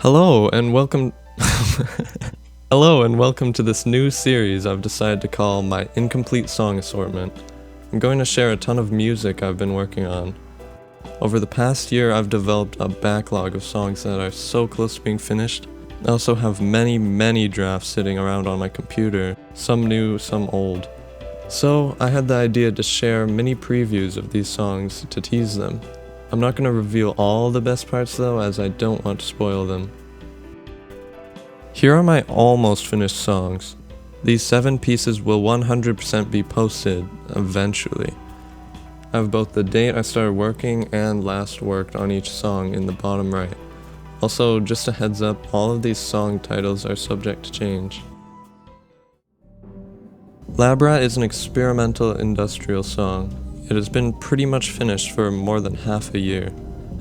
Hello and welcome Hello and welcome to this new series I've decided to call my Incomplete Song Assortment. I'm going to share a ton of music I've been working on. Over the past year I've developed a backlog of songs that are so close to being finished. I also have many drafts sitting around on my computer, some new, some old. So I had the idea to share mini previews of these songs to tease them. I'm not going to reveal all the best parts though, as I don't want to spoil them. Here are my almost finished songs. These 7 pieces will 100% be posted eventually. I have both the date I started working and last worked on each song in the bottom right. Also, just a heads up, all of these song titles are subject to change. Lab Rat is an experimental industrial song. It has been pretty much finished for more than half a year.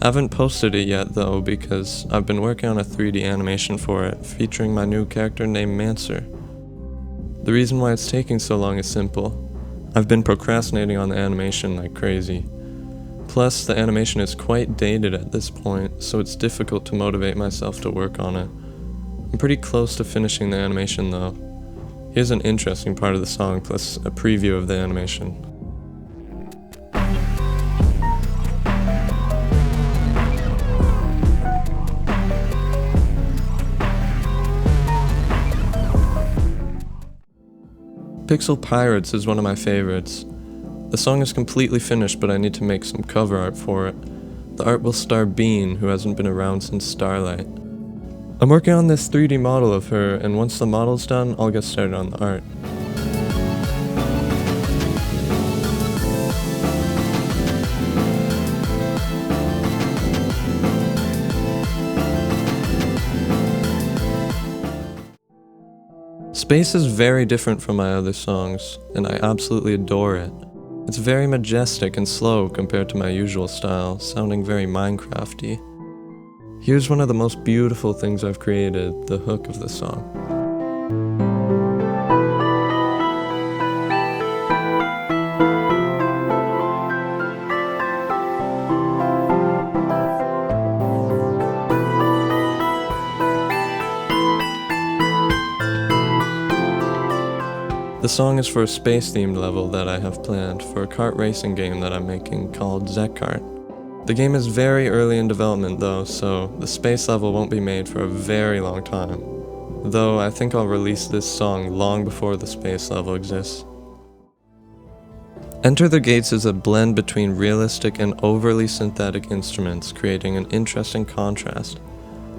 I haven't posted it yet though because I've been working on a 3D animation for it featuring my new character named Mancer. The reason why it's taking so long is simple. I've been procrastinating on the animation like crazy. Plus, the animation is quite dated at this point, so it's difficult to motivate myself to work on it. I'm pretty close to finishing the animation though. Here's an interesting part of the song plus a preview of the animation. Pixel Pirates is one of my favorites. The song is completely finished, but I need to make some cover art for it. The art will star Bean, who hasn't been around since Starlight. I'm working on this 3D model of her, and once the model's done, I'll get started on the art. Space is very different from my other songs, and I absolutely adore it. It's very majestic and slow compared to my usual style, sounding very Minecraft-y. Here's one of the most beautiful things I've created, the hook of the song. The song is for a space-themed level that I have planned for a kart racing game that I'm making called Zecheriah. The game is very early in development though, so the space level won't be made for a very long time. Though I think I'll release this song long before the space level exists. Enter the Gates is a blend between realistic and overly synthetic instruments, creating an interesting contrast.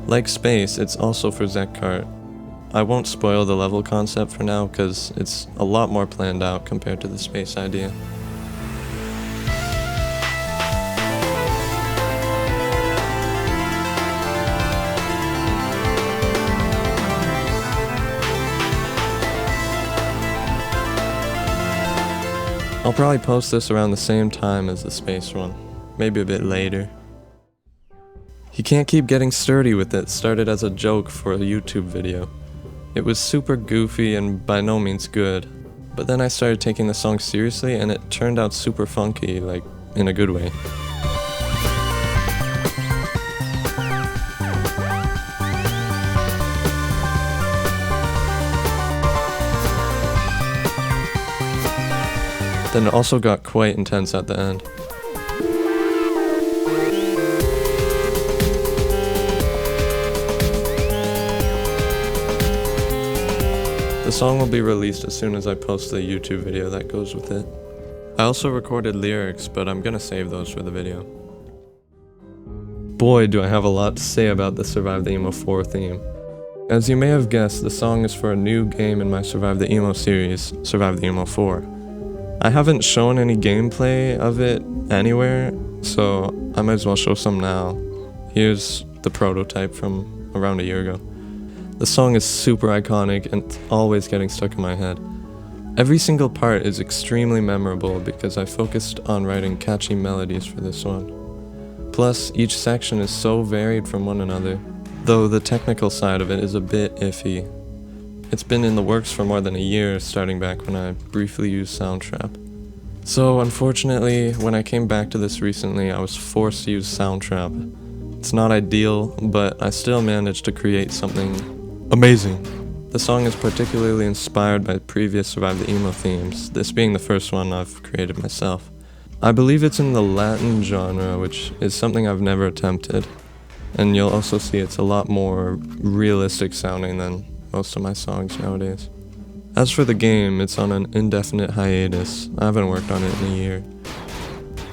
Like space, it's also for Zecheriah. I won't spoil the level concept for now because it's a lot more planned out compared to the space idea. I'll probably post this around the same time as the space one, maybe a bit later. He Can't Keep Getting Sturdy With It started as a joke for a YouTube video. It was super goofy and by no means good, but then I started taking the song seriously and it turned out super funky, like in a good way. Then it also got quite intense at the end. The song will be released as soon as I post the YouTube video that goes with it. I also recorded lyrics, but I'm gonna save those for the video. Boy, do I have a lot to say about the Survive the Emo 4 theme. As you may have guessed, the song is for a new game in my Survive the Emo series, Survive the Emo 4. I haven't shown any gameplay of it anywhere, so I might as well show some now. Here's the prototype from around a year ago. The song is super iconic and it's always getting stuck in my head. Every single part is extremely memorable because I focused on writing catchy melodies for this one. Plus, each section is so varied from one another, though the technical side of it is a bit iffy. It's been in the works for more than a year, starting back when I briefly used Soundtrap. So unfortunately, when I came back to this recently, I was forced to use Soundtrap. It's not ideal, but I still managed to create something amazing. The song is particularly inspired by previous Survive the Emo themes, this being the first one I've created myself. I believe it's in the Latin genre, which is something I've never attempted, and you'll also see it's a lot more realistic sounding than most of my songs nowadays. As for the game, it's on an indefinite hiatus. I haven't worked on it in a year.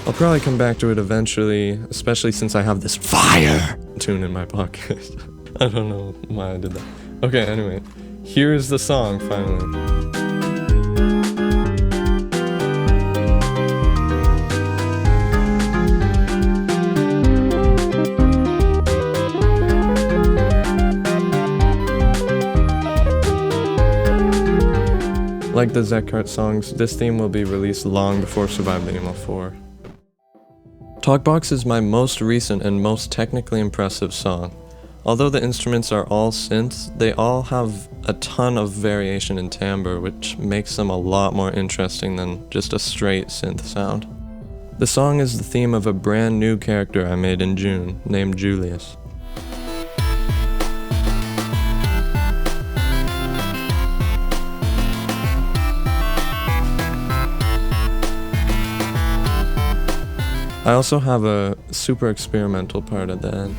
I'll probably come back to it eventually, especially since I have this fire tune in my pocket. I don't know why I did that. Okay, anyway, here's the song finally. Like the Zech songs, this theme will be released long before Survive the Emo 4. Talkbox is my most recent and most technically impressive song. Although the instruments are all synths, they all have a ton of variation in timbre, which makes them a lot more interesting than just a straight synth sound. The song is the theme of a brand new character I made in June, named Julius. I also have a super experimental part at the end.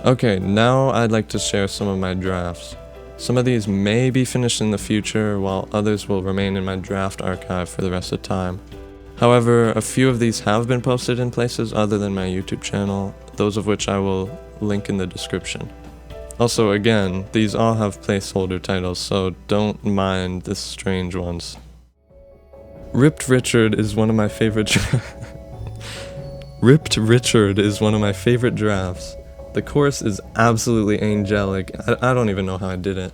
Okay, now I'd like to share some of my drafts. Some of these may be finished in the future, while others will remain in my draft archive for the rest of time. However, a few of these have been posted in places other than my YouTube channel, those of which I will link in the description. Also, again, these all have placeholder titles, so don't mind the strange ones. Ripped Richard is one of my favorite Ripped Richard is one of my favorite drafts. The chorus is absolutely angelic. I don't even know how I did it.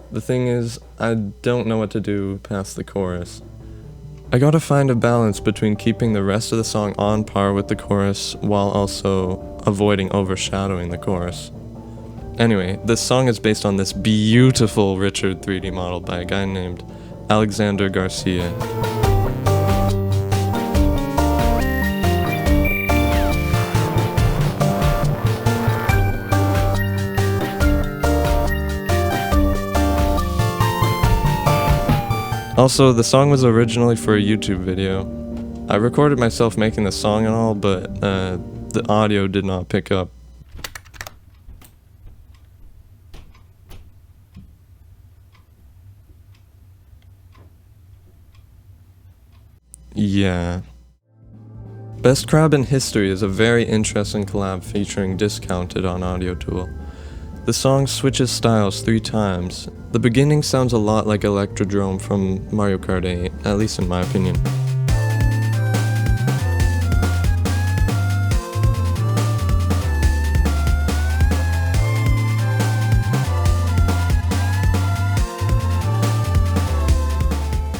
The thing is, I don't know what to do past the chorus. I gotta find a balance between keeping the rest of the song on par with the chorus while also avoiding overshadowing the chorus. Anyway, this song is based on this beautiful Richard 3D model by a guy named Alexander Garcia. Also, the song was originally for a YouTube video. I recorded myself making the song and all, but the audio did not pick up. Yeah. Best Crab in History is a very interesting collab featuring Discounted on Audio Tool. The song switches styles 3 times. The beginning sounds a lot like Electrodrome from Mario Kart 8, at least in my opinion.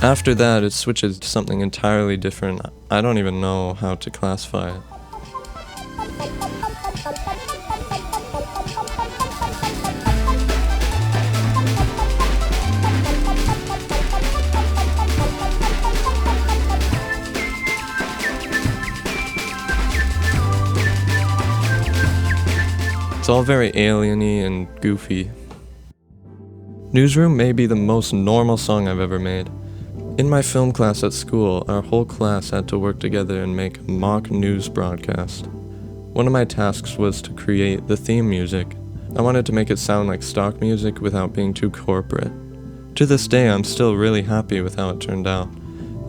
After that, it switches to something entirely different. I don't even know how to classify it. It's all very alien-y and goofy. Newsroom may be the most normal song I've ever made. In my film class at school, our whole class had to work together and make a mock news broadcast. One of my tasks was to create the theme music. I wanted to make it sound like stock music without being too corporate. To this day, I'm still really happy with how it turned out.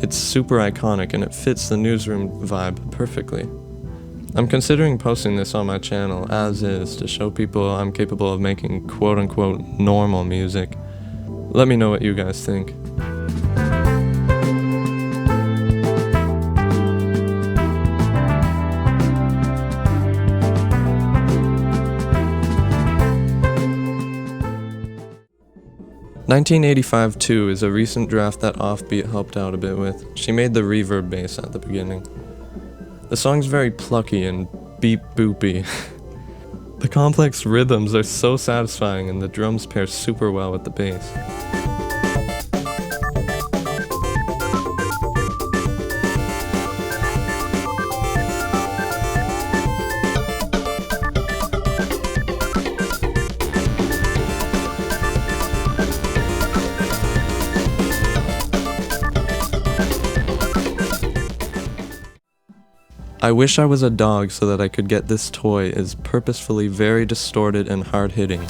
It's super iconic and it fits the Newsroom vibe perfectly. I'm considering posting this on my channel as is to show people I'm capable of making quote-unquote normal music. Let me know what you guys think. "1985-2" is a recent draft that Offbeet helped out a bit with. She made the reverb bass at the beginning. The song's very plucky and beep boopy. The complex rhythms are so satisfying and the drums pair super well with the bass. I wish I was a dog so that I could get this toy is purposefully very distorted and hard-hitting.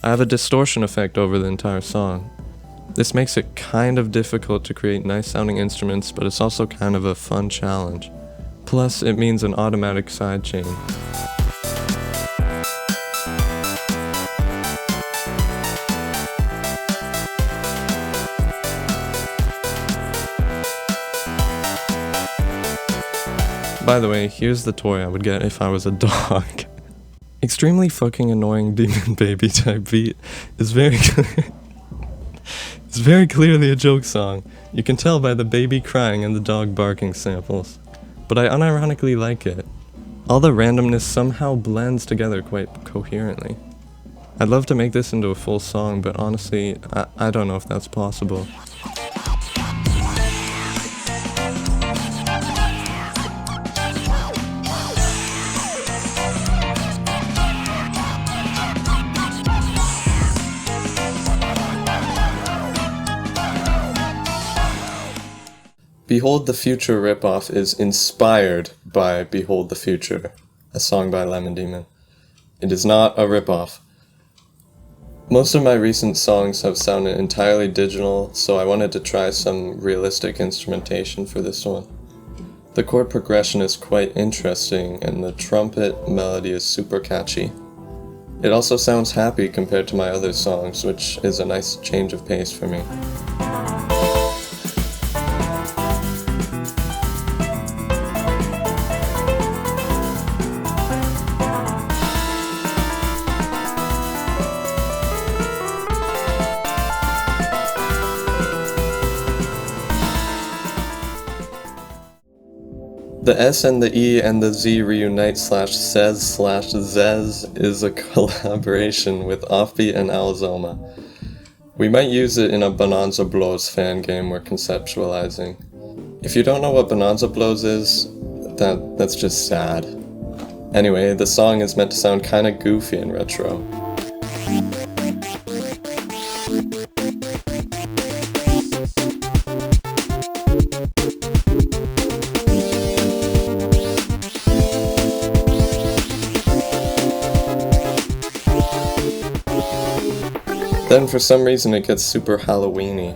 I have a distortion effect over the entire song. This makes it kind of difficult to create nice sounding instruments, but it's also kind of a fun challenge. Plus, it means an automatic sidechain. By the way, here's the toy I would get if I was a dog. Extremely fucking annoying demon baby type beat is very clear. It's very clearly a joke song. You can tell by the baby crying and the dog barking samples. But I unironically like it. All the randomness somehow blends together quite coherently. I'd love to make this into a full song, but honestly, I don't know if that's possible. Behold the Future ripoff is inspired by Behold the Future, a song by Lemon Demon. It is not a ripoff. Most of my recent songs have sounded entirely digital, so I wanted to try some realistic instrumentation for this one. The chord progression is quite interesting, and the trumpet melody is super catchy. It also sounds happy compared to my other songs, which is a nice change of pace for me. The S and the E and the Z Reunite /says/zez is a collaboration with Offbeet and Alzoma. We might use it in a Bonanza Blows fan game we're conceptualizing. If you don't know what Bonanza Blows is, that's just sad. Anyway, the song is meant to sound kinda goofy and retro. Then for some reason it gets super Halloween-y.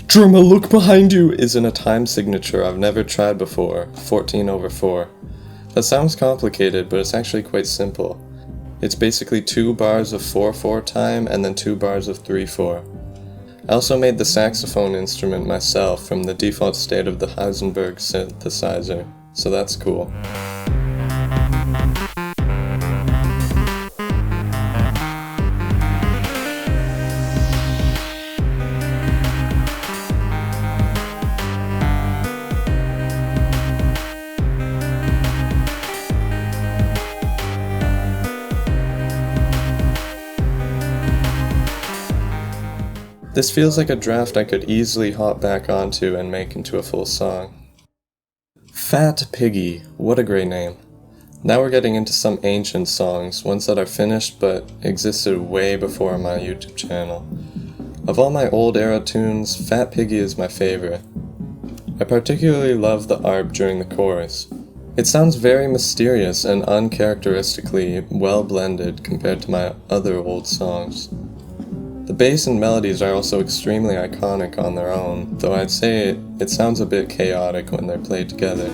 Jerma, look behind you! Is in a time signature I've never tried before, 14/4. That sounds complicated, but it's actually quite simple. It's basically 2 bars of 4/4 time and then 2 bars of 3/4. I also made the saxophone instrument myself from the default state of the Heisenberg synthesizer, so that's cool. This feels like a draft I could easily hop back onto and make into a full song. Fat Piggy, what a great name. Now we're getting into some ancient songs, ones that are finished but existed way before my YouTube channel. Of all my old era tunes, Fat Piggy is my favorite. I particularly love the ARP during the chorus. It sounds very mysterious and uncharacteristically well blended compared to my other old songs. The bass and melodies are also extremely iconic on their own, though I'd say it sounds a bit chaotic when they're played together.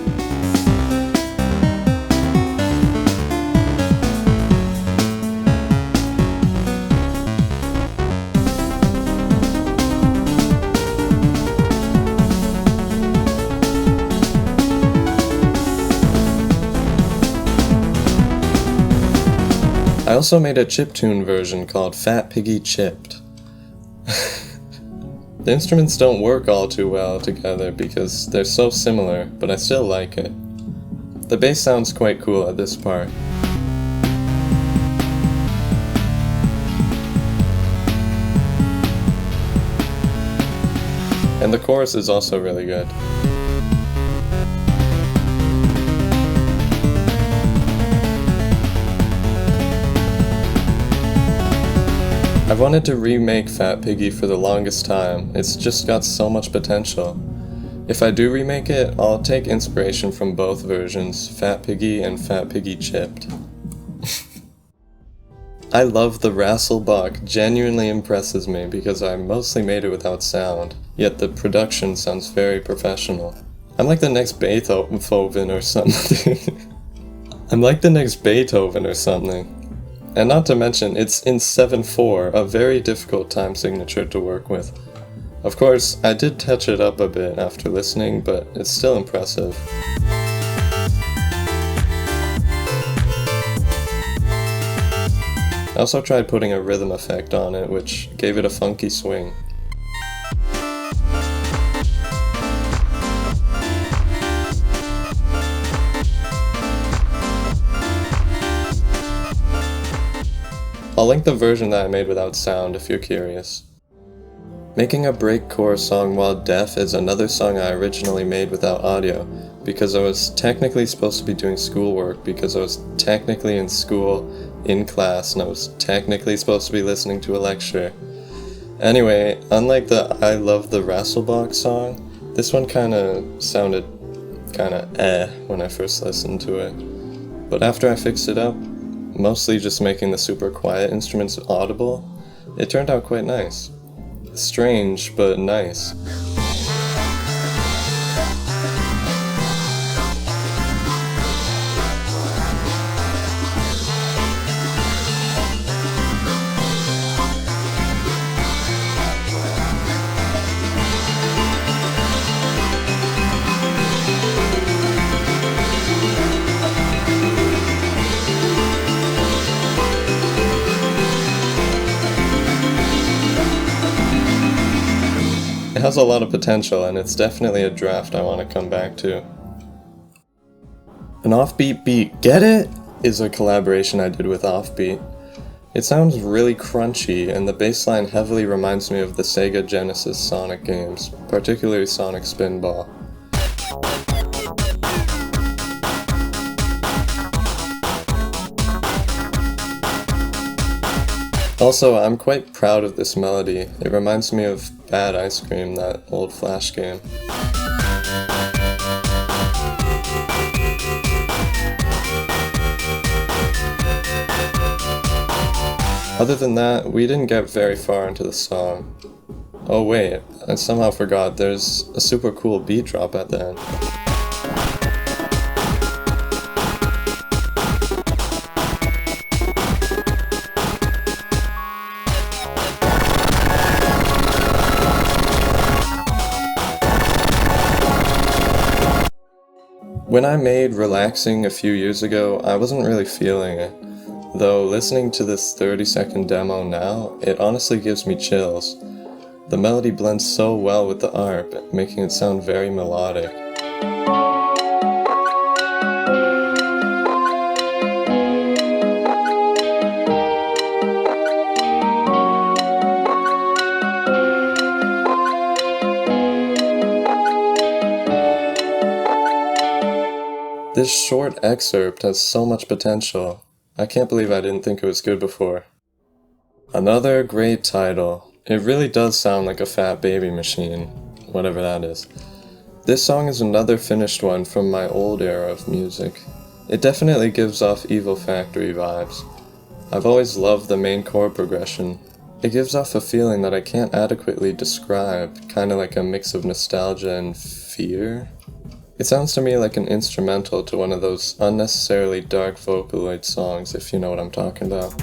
also made a chiptune version called Fat Piggy Chipped. The instruments don't work all too well together because they're so similar, but I still like it. The bass sounds quite cool at this part. And the chorus is also really good. I've wanted to remake Fat Piggy for the longest time. It's just got so much potential. If I do remake it, I'll take inspiration from both versions, Fat Piggy and Fat Piggy Chipped. I Love the Rasselbock genuinely impresses me because I mostly made it without sound, yet the production sounds very professional. I'm like the next Beethoven or something. I'm like the next Beethoven or something. And not to mention, it's in 7/4, a very difficult time signature to work with. Of course, I did touch it up a bit after listening, but it's still impressive. I also tried putting a rhythm effect on it, which gave it a funky swing. I'll link the version that I made without sound if you're curious. Making a breakcore song while deaf is another song I originally made without audio, because I was technically supposed to be doing schoolwork, because I was technically in school, in class, and I was technically supposed to be listening to a lecture. Anyway, unlike the I Love the Rasselbock song, this one kinda sounded kinda when I first listened to it. But after I fixed it up, mostly just making the super quiet instruments audible, it turned out quite nice. Strange, but nice. It has a lot of potential, and it's definitely a draft I want to come back to. An Offbeet Beat GET IT is a collaboration I did with Offbeet. It sounds really crunchy, and the bassline heavily reminds me of the Sega Genesis Sonic games, particularly Sonic Spinball. Also, I'm quite proud of this melody. It reminds me of Bad Ice Cream, that old Flash game. Other than that, we didn't get very far into the song. Oh wait, I somehow forgot there's a super cool beat drop at the end. When I made Relaxing a few years ago, I wasn't really feeling it. Though listening to this 30-second demo now, it honestly gives me chills. The melody blends so well with the ARP, making it sound very melodic. This short excerpt has so much potential. I can't believe I didn't think it was good before. Another great title. It really does sound like a fat baby machine, whatever that is. This song is another finished one from my old era of music. It definitely gives off Evil Factory vibes. I've always loved the main chord progression. It gives off a feeling that I can't adequately describe, kinda like a mix of nostalgia and fear. It sounds to me like an instrumental to one of those unnecessarily dark Vocaloid songs, if you know what I'm talking about.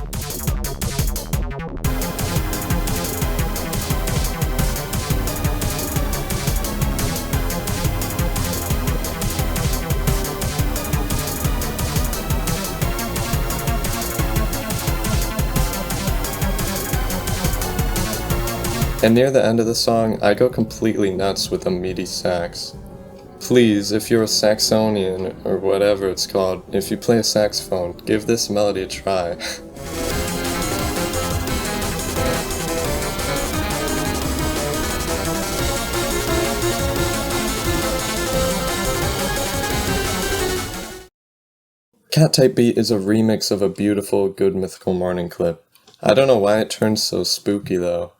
And near the end of the song, I go completely nuts with a meaty sax. Please, if you're a Saxonian, or whatever it's called, if you play a saxophone, give this melody a try. Cat Type Beat is a remix of a beautiful Good Mythical Morning clip. I don't know why it turns so spooky though.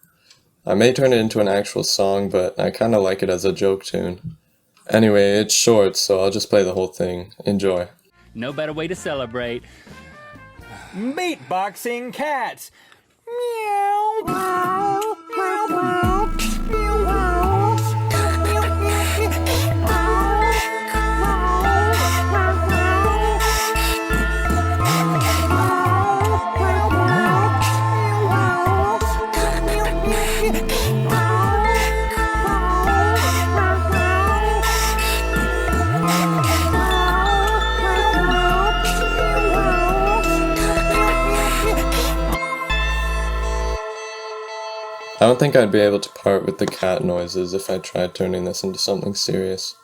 I may turn it into an actual song, but I kinda like it as a joke tune. Anyway, it's short, so I'll just play the whole thing. Enjoy. No better way to celebrate. Beatboxing cats! Meow! Meow! Meow! Meow! I don't think I'd be able to part with the cat noises if I tried turning this into something serious.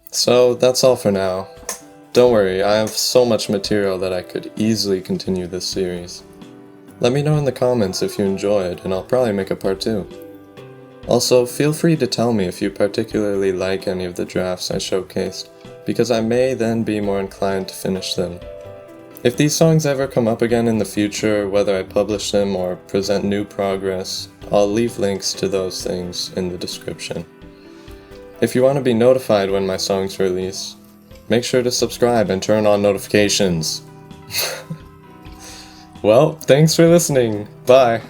So that's all for now. Don't worry, I have so much material that I could easily continue this series. Let me know in the comments if you enjoyed, and I'll probably make a part 2. Also, feel free to tell me if you particularly like any of the drafts I showcased, because I may then be more inclined to finish them. If these songs ever come up again in the future, whether I publish them or present new progress, I'll leave links to those things in the description. If you want to be notified when my songs release, make sure to subscribe and turn on notifications. Well, thanks for listening. Bye.